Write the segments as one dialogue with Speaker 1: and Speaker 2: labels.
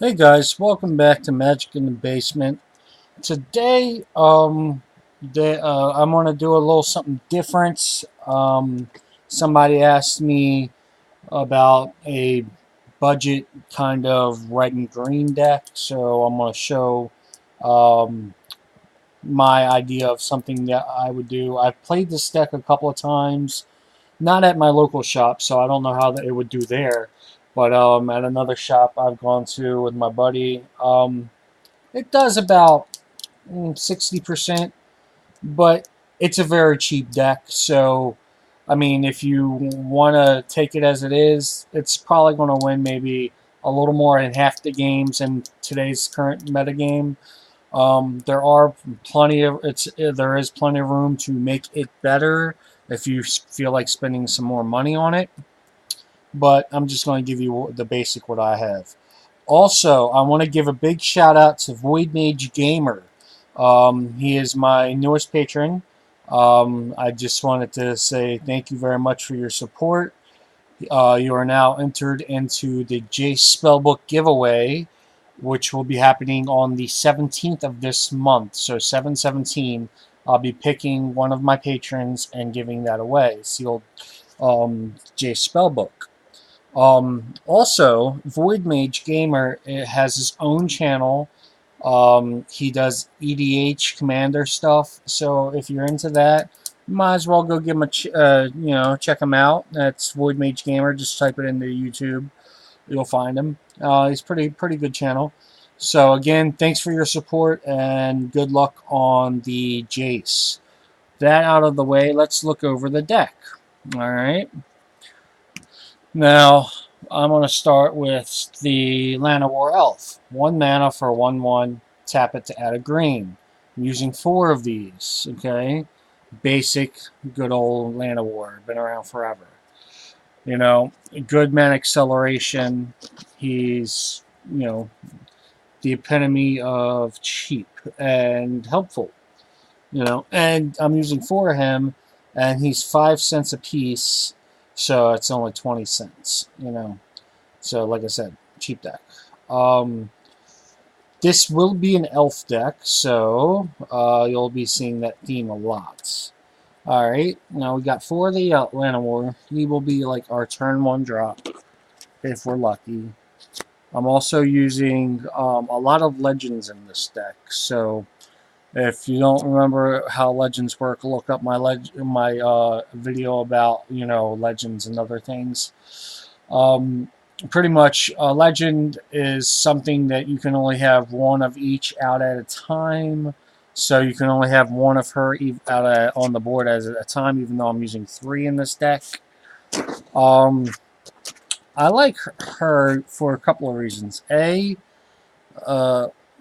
Speaker 1: Hey guys, welcome back to Magic in the Basement. Today, I'm gonna do a little something different. Somebody asked me about a budget kind of red and green deck, so I'm gonna show um, my idea of something that I would do. I've played this deck a couple of times, not at my local shop, so I don't know how it would do there. But at another shop I've gone to with my buddy. It does about 60%, but it's a very cheap deck. So, I mean, if you want to take it as it is, it's probably going to win maybe a little more in half the games in today's current metagame. There are plenty of there is plenty of room to make it better if you feel like spending some more money on it. But I'm just going to give you the basic what I have. Also, I want to give a big shout out to Void Mage Gamer. He is my newest patron. I just wanted to say thank you very much for your support. You are now entered into the J Spellbook giveaway, which will be happening on the 17th of this month. So 7/17, I'll be picking one of my patrons and giving that away. Sealed J Spellbook. Also, Void Mage Gamer has his own channel. He does EDH Commander stuff. So if you're into that, you might as well go give him check him out. That's Void Mage Gamer. Just type it into YouTube, you'll find him. He's pretty good channel. So again, thanks for your support and good luck on the Jace. That out of the way, let's look over the deck. All right. Now, I'm going to start with the Llanowar Elf. 1 mana for 1/1. Tap it to add a green. I'm using 4 of these, okay? Basic, good old Llanowar. Been around forever. You know, good mana acceleration. He's, the epitome of cheap and helpful. And I'm using 4 of him, and he's 5 cents a piece, so it's only 20 cents. So, like I said, cheap deck. This will be an elf deck, so you'll be seeing that theme a lot. Alright, now we got 4 of the Llanowar. He will be like our turn 1 drop, if we're lucky. I'm also using a lot of legends in this deck, so if you don't remember how legends work, look up my video about legends and other things. Pretty much, a legend is something that you can only have 1 of each out at a time. So you can only have 1 of her out on the board at a time, even though I'm using 3 in this deck. I like her for a couple of reasons.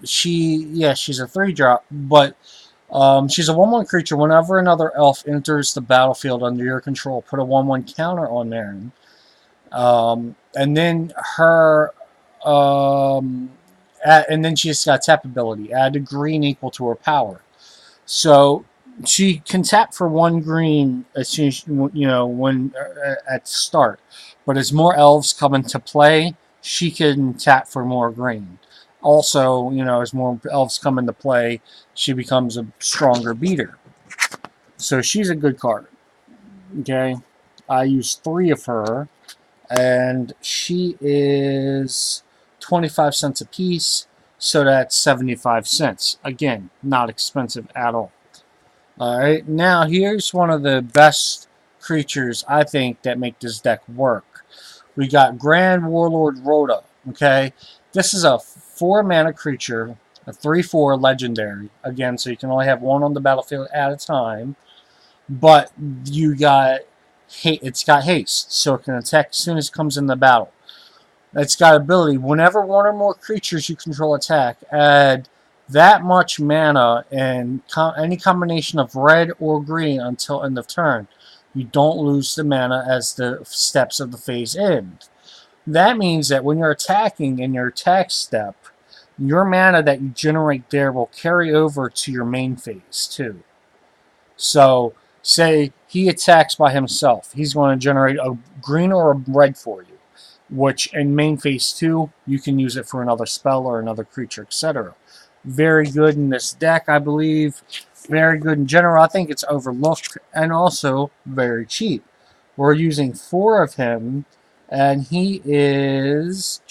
Speaker 1: She's a 3-drop, but she's a 1/1 creature. Whenever another elf enters the battlefield under your control, put a 1/1 counter on there. And then and then she's got tap ability. Add a green equal to her power. So she can tap for 1 green as soon as when at start. But as more elves come into play, she can tap for more green. Also, as more elves come into play, she becomes a stronger beater. So she's a good card. Okay, I use 3 of her, and she is 25 cents a piece, so that's 75 cents. Again, not expensive at all. Alright, now here's one of the best creatures, I think, that make this deck work. We got Grand Warlord Rhoda, okay? This is a 4 mana creature, a 3/4 legendary. Again, so you can only have 1 on the battlefield at a time. But it's got haste, so it can attack as soon as it comes in the battle. It's got ability. Whenever 1 or more creatures you control attack, add that much mana and any combination of red or green until end of turn. You don't lose the mana as the steps of the phase end. That means that when you're attacking in your attack step, your mana that you generate there will carry over to your main phase too. So, say he attacks by himself. He's going to generate a green or a red for you. which in main phase 2, you can use it for another spell or another creature, etc. Very good in this deck, I believe. Very good in general. I think it's overlooked and also very cheap. We're using 4 of him, and he is...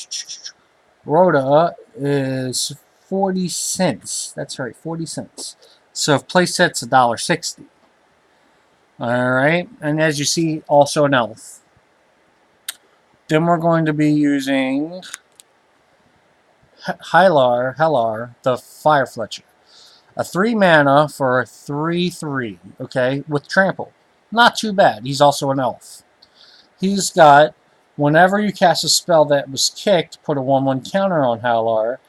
Speaker 1: Rhoda is 40 cents. That's right, 40 cents. So if play set's $1.60. Alright, and as you see, also an elf. Then we're going to be using Hellar, the Fire Fletcher. A 3 mana for a 3/3, okay, with trample. Not too bad. He's also an elf. He's got, whenever you cast a spell that was kicked, put a 1/1 counter on Hellar,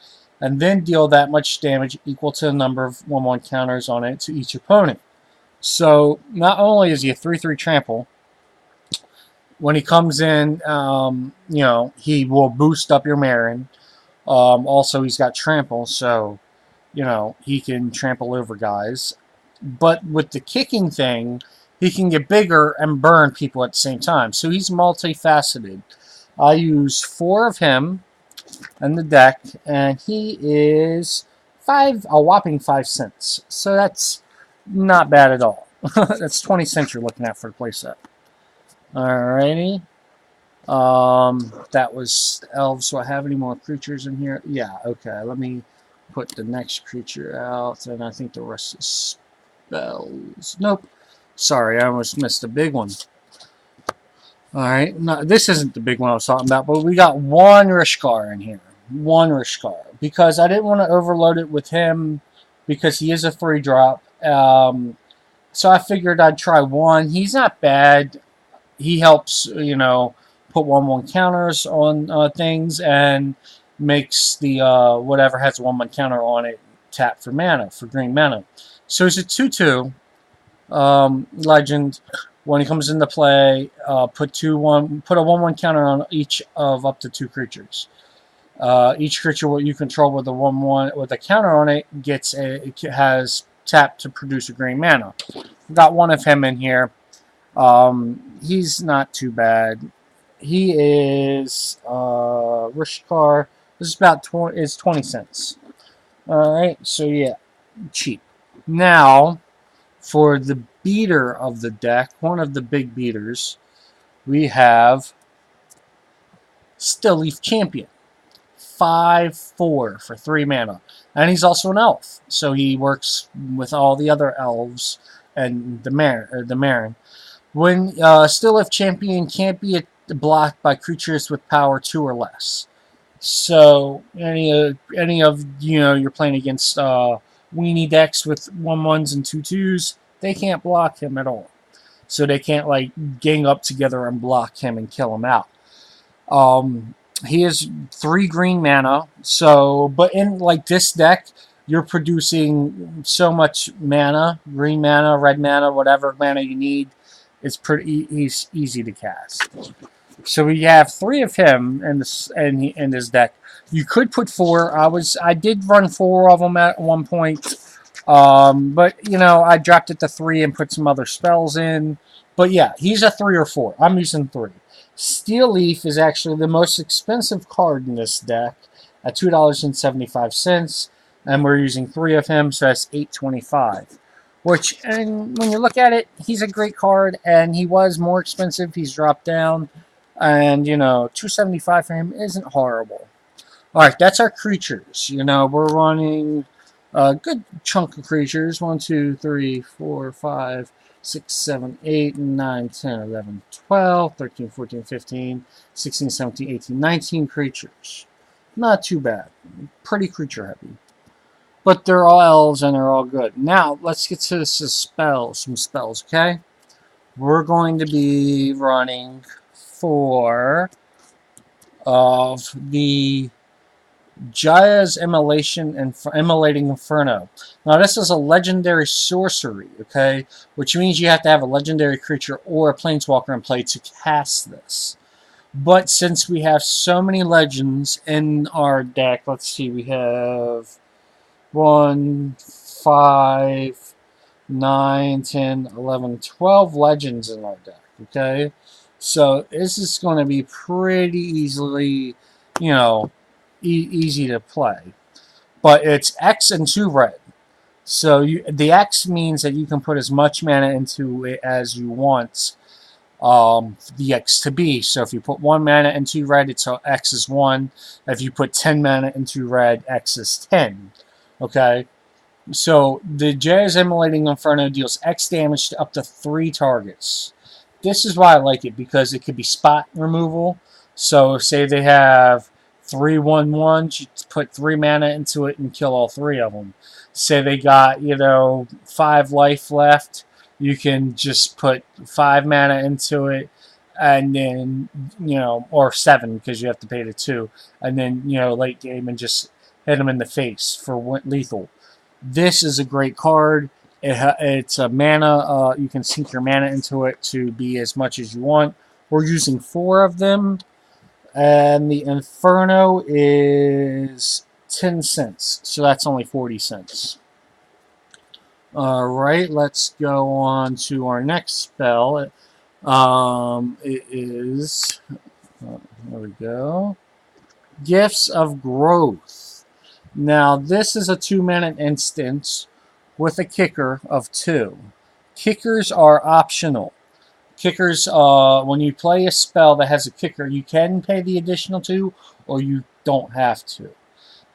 Speaker 1: and then deal that much damage equal to the number of 1/1 counters on it to each opponent. So not only is he a 3/3 trample, when he comes in, he will boost up your Marin. Also, he's got trample, so he can trample over guys. But with the kicking thing, he can get bigger and burn people at the same time. So he's multifaceted. I use 4 of him in the deck, and he is a whopping 5 cents. So that's not bad at all. That's 20 cents you're looking at for the playset. Alrighty. That was elves. So I have any more creatures in here? Yeah, okay. Let me put the next creature out, and I think the rest is spells. Nope. Sorry, I almost missed a big one. Alright, no, this isn't the big one I was talking about, but we got 1 Rishkar in here. 1 Rishkar. Because I didn't want to overload it with him, because he is a 3-drop. So I figured I'd try 1. He's not bad. He helps, put 1/1 counters on things, and makes the whatever has a 1/1 counter on it tap for mana, for green mana. So he's a 2/2 legend. When he comes into play, put a 1/1 counter on each of up to 2 creatures. Each creature what you control with a 1/1 with a counter on it has tap to produce a green mana. Got 1 of him in here. He's not too bad. He is Rishkar. This is about 20 cents. Alright, so yeah, cheap. Now, for the beater of the deck, one of the big beaters, we have Stillleaf Champion. 5/4 for 3 mana. And he's also an elf. So he works with all the other elves and the Marin. When Stillleaf Champion can't be blocked by creatures with power 2 or less. So any of you're playing against weenie decks with 1/1s and 2/2s, they can't block him at all. So they can't gang up together and block him and kill him out. He is 3 green mana. So, but in this deck, you're producing so much mana, green mana, red mana, whatever mana you need. It's pretty easy to cast. So we have 3 of him in this deck. You could put 4. I did run 4 of them at one point, but I dropped it to 3 and put some other spells in. But yeah, he's a 3 or 4. I'm using 3. Stillleaf is actually the most expensive card in this deck at $2.75, and we're using 3 of him, so that's $8.25. And when you look at it, he's a great card, and he was more expensive. He's dropped down, and $2.75 for him isn't horrible. All right, that's our creatures. We're running a good chunk of creatures. 1, 2, 3, 4, 5, 6, 7, 8, 9, 10, 11, 12, 13, 14, 15, 16, 17, 18, 19 creatures. Not too bad. Pretty creature heavy. But they're all elves and they're all good. Now, let's get to some spells, okay? We're going to be running 4 of the Jaya's Immolating Inferno. Now, this is a legendary sorcery, okay? Which means you have to have a legendary creature or a planeswalker in play to cast this. But since we have so many legends in our deck, let's see, we have 1, 5, 9, 10, 11, 12 legends in our deck, okay? So this is going to be pretty easily, you know, easy to play. But it's X and 2 red. So the X means that you can put as much mana into it as you want the X to be. So if you put 1 mana into red, it's X is 1. If you put 10 mana into red, X is 10. Okay? So the Jazz Immolating Inferno deals X damage to up to 3 targets. This is why I like it, because it could be spot removal. So say they have 3/1/1, you put 3 mana into it and kill all 3 of them. Say they got, 5 life left, you can just put 5 mana into it, and then, or 7 because you have to pay the 2, and then, late game and just hit them in the face for lethal. This is a great card. It's a mana. You can sink your mana into it to be as much as you want. We're using 4 of them. And the Inferno is 10 cents. So that's only 40 cents. Alright, let's go on to our next spell. It is... there we go. Gifts of Growth. Now, this is a 2-mana instant with a kicker of 2. Kickers are optional. Kickers, when you play a spell that has a kicker, you can pay the additional 2, or you don't have to.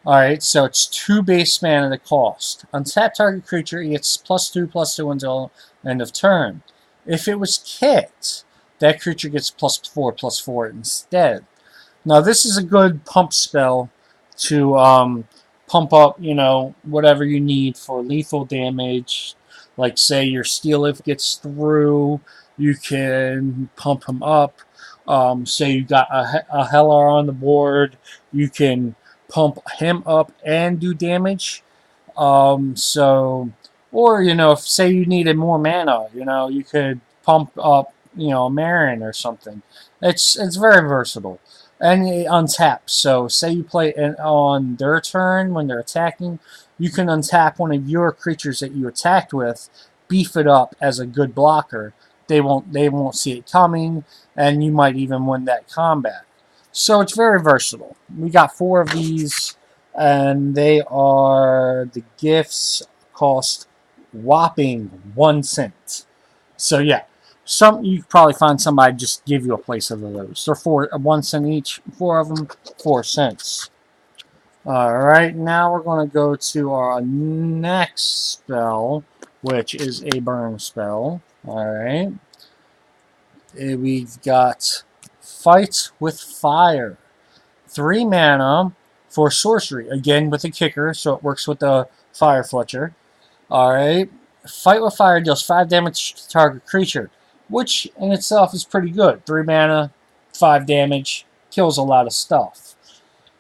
Speaker 1: Alright, so it's 2 base mana to cost. Untap target creature gets +2/+2 until end of turn. If it was kicked, that creature gets +4/+4 instead. Now, this is a good pump spell to pump up, whatever you need for lethal damage. Like, say your Steel Leaf gets through, you can pump him up. Say you got a Hellar on the board, you can pump him up and do damage. Or, if, say you needed more mana, you could pump up, a Marin or something. It's very versatile. And it untaps. So, say you play it on their turn when they're attacking, you can untap one of your creatures that you attacked with, beef it up as a good blocker. They won't see it coming, and you might even win that combat. So it's very versatile. We got 4 of these, and the gifts cost whopping 1 cent. So yeah. You could probably find somebody just give you a place of those. They're 1 cent each. 4 of them, 4 cents. Alright, now we're going to go to our next spell, which is a burn spell. Alright. We've got Fight with Fire. 3 mana for sorcery. Again, with a kicker, so it works with the Fire Fletcher. Alright. Fight with Fire deals 5 damage to target creature, which in itself is pretty good. 3 mana, 5 damage, kills a lot of stuff.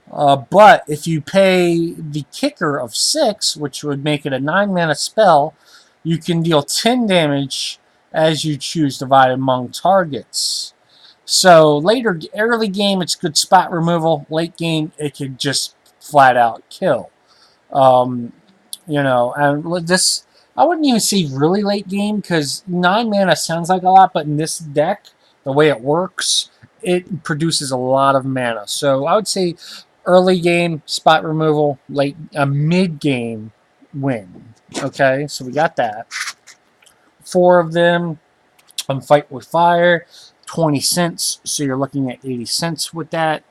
Speaker 1: But if you pay the kicker of 6, which would make it a 9 mana spell, you can deal 10 damage as you choose, divided among targets. So early game, it's good spot removal. Late game, it could just flat out kill. And this, I wouldn't even say really late game, because 9 mana sounds like a lot, but in this deck, the way it works, it produces a lot of mana. So I would say early game, spot removal, mid game, win. Okay, so we got that. 4 of them on Fight with Fire, 20 cents, so you're looking at 80 cents with that.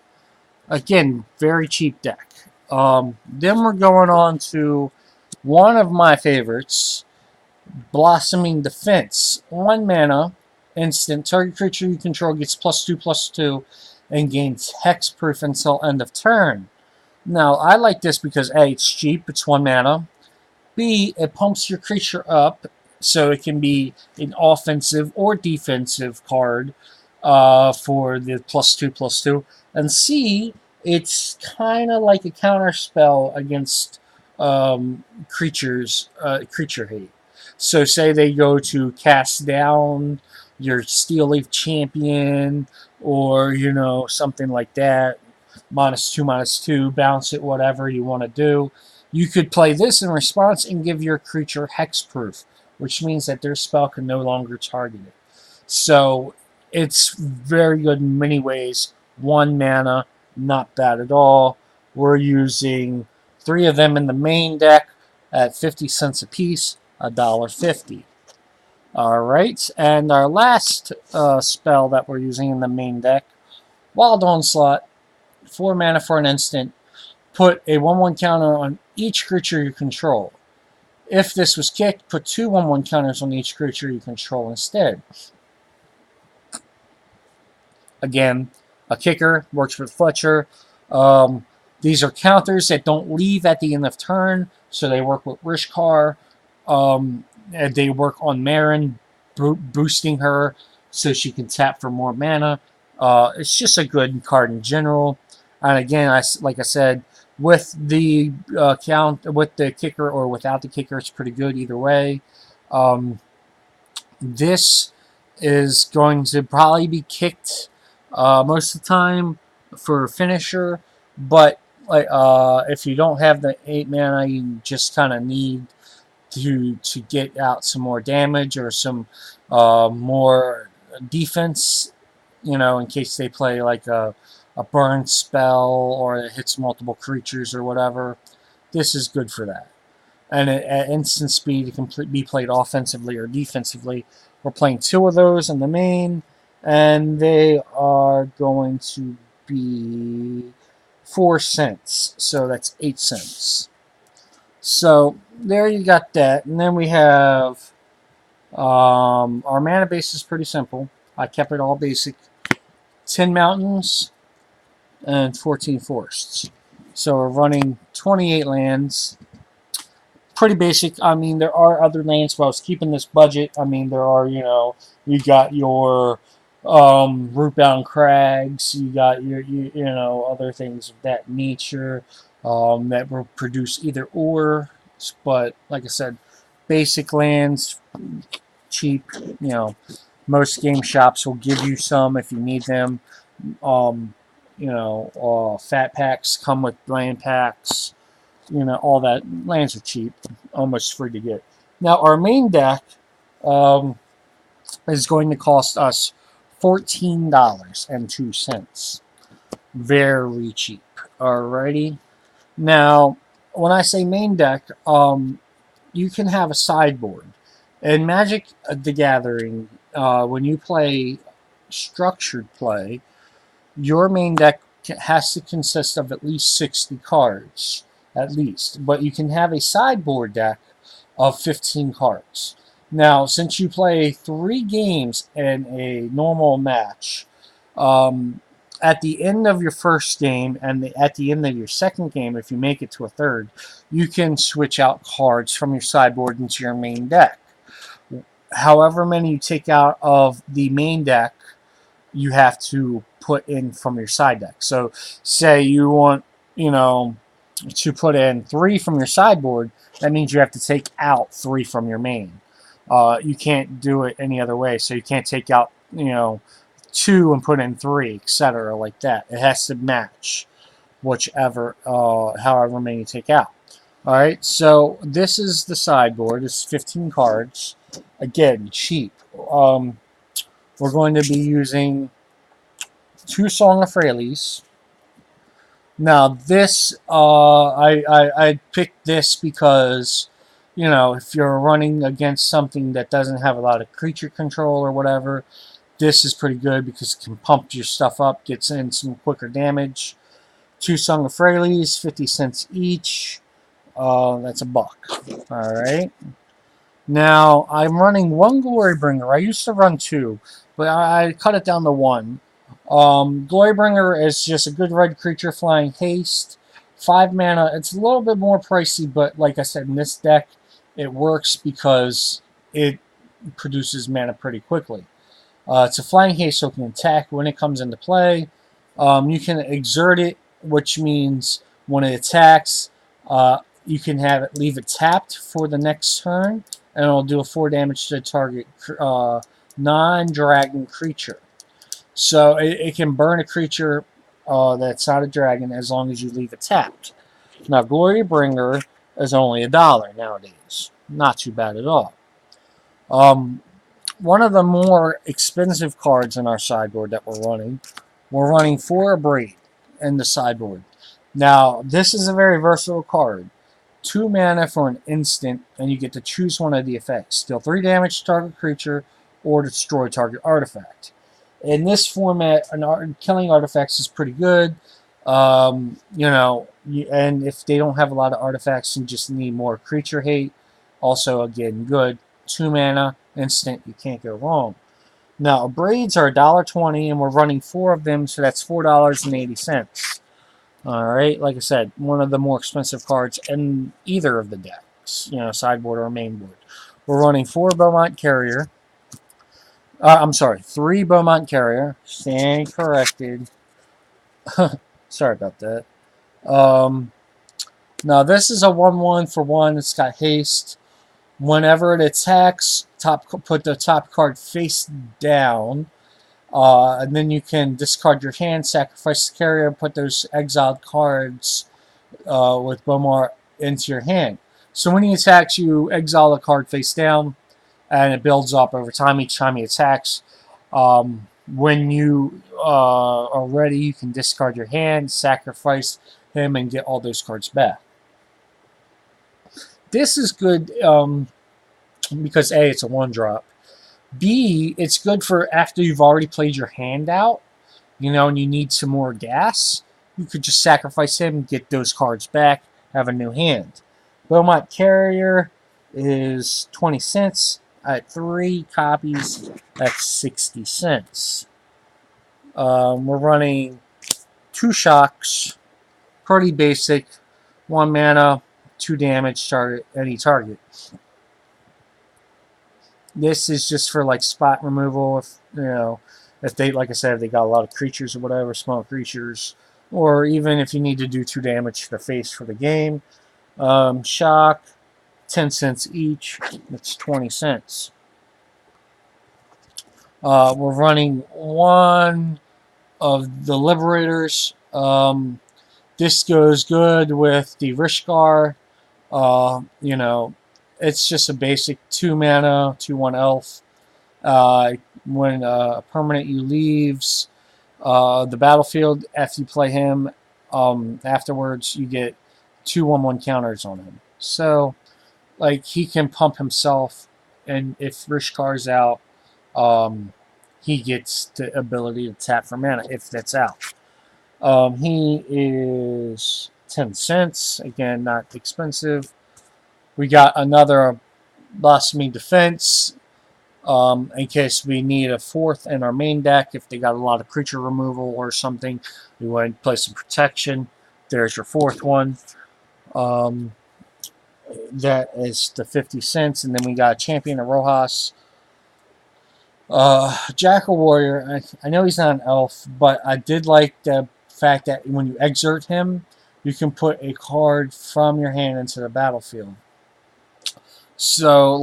Speaker 1: Again, very cheap deck. Then we're going on to one of my favorites, Blossoming Defense. 1 mana, instant. Target creature you control gets +2/+2 and gains hexproof until end of turn. Now, I like this because A, it's cheap, it's 1 mana. B, it pumps your creature up, so it can be an offensive or defensive card for the +2/+2. And C, it's kind of like a counter spell against creature hate. So say they go to cast down your Steel Leaf Champion, or something like that, -2/-2, bounce it, whatever you want to do. You could play this in response and give your creature hexproof, which means that their spell can no longer target it. So it's very good in many ways. 1 mana, not bad at all. We're using 3 of them in the main deck at 50 cents a piece, $1.50. Alright, and our last spell that we're using in the main deck, Wild Onslaught, 4 mana for an instant. Put a 1/1 counter on each creature you control. If this was kicked, put 2 1/1 counters on each creature you control instead. Again, a kicker works with Fletcher. These are counters that don't leave at the end of turn, so they work with Rishkar. And they work on Marin, boosting her so she can tap for more mana. It's just a good card in general. And again, like I said, with the with the kicker or without the kicker, it's pretty good either way. This is going to probably be kicked most of the time for finisher, but if you don't have the 8 mana, you just kind of need to get out some more damage or some more defense, in case they play like a burn spell or it hits multiple creatures or whatever. This is good for that. And at instant speed, it can be played offensively or defensively. We're playing 2 of those in the main, and they are going to be 4 cents. So that's 8 cents. So there you got that. And then we have our mana base is pretty simple. I kept it all basic. 10 mountains and 14 forests. So we're running 28 lands. Pretty basic. I mean, there are other lands, but I was keeping this budget. I mean, there are, you got your root-bound crags, you got your, other things of that nature that will produce either or. But like I said, basic lands, cheap. Most game shops will give you some if you need them. Fat packs come with land packs. All that. Lands are cheap, almost free to get. Now, our main deck is going to cost us $14.02. Very cheap. Alrighty. Now, when I say main deck, you can have a sideboard. In Magic the Gathering, when you play structured play, your main deck has to consist of at least 60 cards. At least. But you can have a sideboard deck of 15 cards. Now, since you play 3 games in a normal match, at the end of your first game and at the end of your second game, if you make it to a third, you can switch out cards from your sideboard into your main deck. However many you take out of the main deck, you have to put in from your side deck. So, say you want, to put in 3 from your sideboard, that means you have to take out 3 from your main. You can't do it any other way. So you can't take out, 2 and put in 3, etc. like that. It has to match whichever, however many you take out. All right. So this is the sideboard. It's 15 cards. Again, cheap. We're going to be using 2 Song of Freyalise. Now this, I picked this because, if you're running against something that doesn't have a lot of creature control or whatever, this is pretty good because it can pump your stuff up, gets in some quicker damage. 2 Song of Freyalise, 50 cents each. That's $1. All right. Now I'm running 1 Glorybringer. I used to run 2, but I cut it down to 1. Glorybringer is just a good red creature, flying haste, 5 mana. It's a little bit more pricey, but like I said, in this deck, it works because it produces mana pretty quickly. It's a flying haste, so it can attack when it comes into play. You can exert it, which means when it attacks, you can have it leave it tapped for the next turn, and it'll do a 4 damage to the target non-dragon creature. So it can burn a creature that's not a dragon as long as you leave it tapped. Now, Glorybringer is only $1 nowadays. Not too bad at all. one of the more expensive cards in our sideboard that we're running 4 Braid in the sideboard. Now, this is a very versatile card. 2 mana for an instant, and you get to choose one of the effects. Deal 3 damage to target creature, or destroy target artifact. In this format, killing artifacts is pretty good. And if they don't have a lot of artifacts and just need more creature hate, also again good. 2 mana, instant, you can't go wrong. Now, braids are $1.20, and we're running 4 of them, so that's $4.80. Alright, like I said, one of the more expensive cards in either of the decks, sideboard or mainboard. We're running 4 Beaumont Carrier. I'm sorry, 3 Beaumont Carrier. Stand corrected. Sorry about that. Now, this is a 1/1 for 1. It's got haste. Whenever it attacks, put the top card face down. And then you can discard your hand, sacrifice the carrier, and put those exiled cards with Beaumont into your hand. So when he attacks, you exile a card face down, and it builds up over time each time he attacks. When you are ready, you can discard your hand, sacrifice him, and get all those cards back. This is good because A, it's a 1-drop. B, it's good for after you've already played your hand out, and you need some more gas. You could just sacrifice him, get those cards back, have a new hand. Beaumont Carrier is 20 cents. At 3 copies, that's 60 cents. We're running 2 shocks, pretty basic, 1 mana, 2 damage, target any target. This is just for like spot removal. If they, like I said, if they got a lot of creatures or whatever, small creatures, or even if you need to do 2 damage to the face for the game. Shock, 10 cents each. That's 20 cents. We're running 1 of the Liberators. This goes good with the Rishkar. It's just a basic 2 mana, 2/1 elf. When a permanent you leaves the battlefield, after you play him, afterwards you get 2/1/1 counters on him. So, he can pump himself, and if Rishkar's out, he gets the ability to tap for mana if that's out. He is 10 cents. Again, not expensive. We got another Blasphemy Defense. In case we need a 4th in our main deck, if they got a lot of creature removal or something, we want to play some protection. There's your 4th one. That is the 50 cents. And then we got Champion of Rojas. Jackal Warrior, I know he's not an elf, but I did like the fact that when you exert him, you can put a card from your hand into the battlefield. So,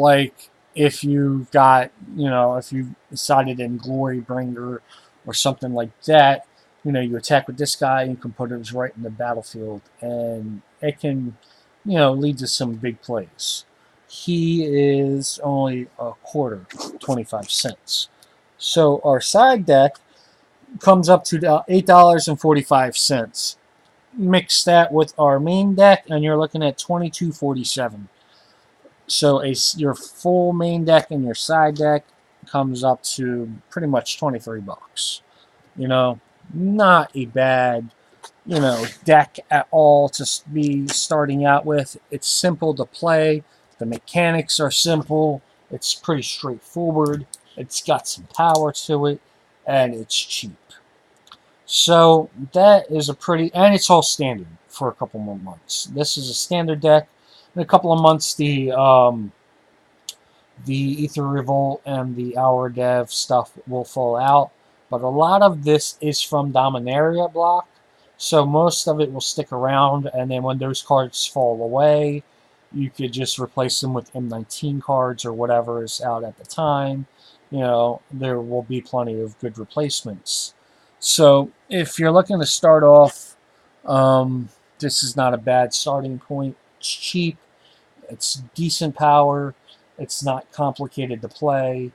Speaker 1: if you if you decided in Glorybringer or something like that, you attack with this guy, and you can put it right in the battlefield, and it can, lead to some big plays. He is only a quarter, 25 cents. So our side deck comes up to $8.45. Mix that with our main deck, and you're looking at $22.47. So your full main deck and your side deck comes up to pretty much $23. Not a bad, deck at all to be starting out with. It's simple to play. The mechanics are simple. It's pretty straightforward. It's got some power to it, and it's cheap. So that is and it's all standard for a couple more months. This is a standard deck. In a couple of months, the Ether Revolt and the Hour Dev stuff will fall out. But a lot of this is from Dominaria block. So most of it will stick around. And then when those cards fall away, you could just replace them with M19 cards or whatever is out at the time. There will be plenty of good replacements. So if you're looking to start off, this is not a bad starting point. It's cheap. It's decent power. It's not complicated to play.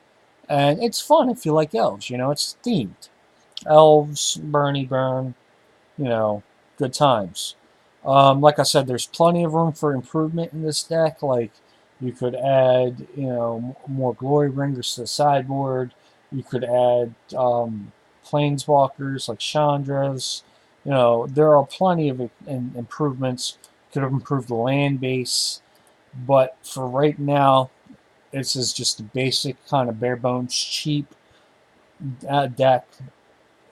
Speaker 1: And it's fun if you like elves. It's themed. Elves, Bernie Burn, you know, good times. Like I said, there's plenty of room for improvement in this deck. Like you could add, more glory ringers to the sideboard. You could add planeswalkers like Chandra's. There are plenty of improvements. Could have improved the land base, but for right now, this is just a basic kind of bare bones, cheap deck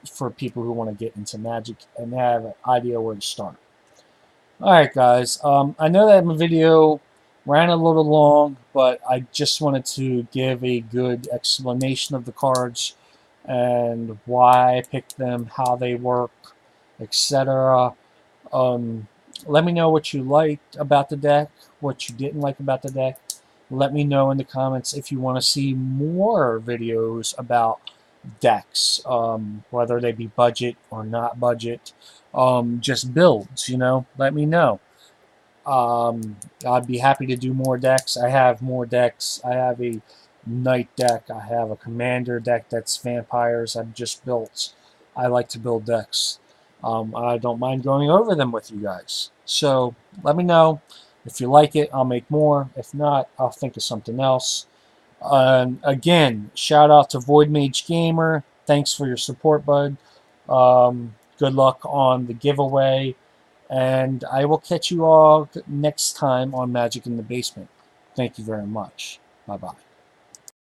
Speaker 1: for people who want to get into Magic and have an idea where to start. All right, guys. I know that my video ran a little long, but I just wanted to give a good explanation of the cards and why I picked them, how they work, etc. Um, Let me know what you liked about the deck, what you didn't like about the deck. Let me know in the comments if you want to see more videos about decks, whether they be budget or not budget, just builds, let me know. I'd be happy to do more decks. I have more decks. I have a knight deck. I have a commander deck that's vampires. I've just built. I like to build decks. I don't mind going over them with you guys. So let me know. If you like it, I'll make more. If not, I'll think of something else. Again, shout out to Void Mage Gamer. Thanks for your support, bud. Good luck on the giveaway. And I will catch you all next time on Magic in the Basement. Thank you very much. Bye bye.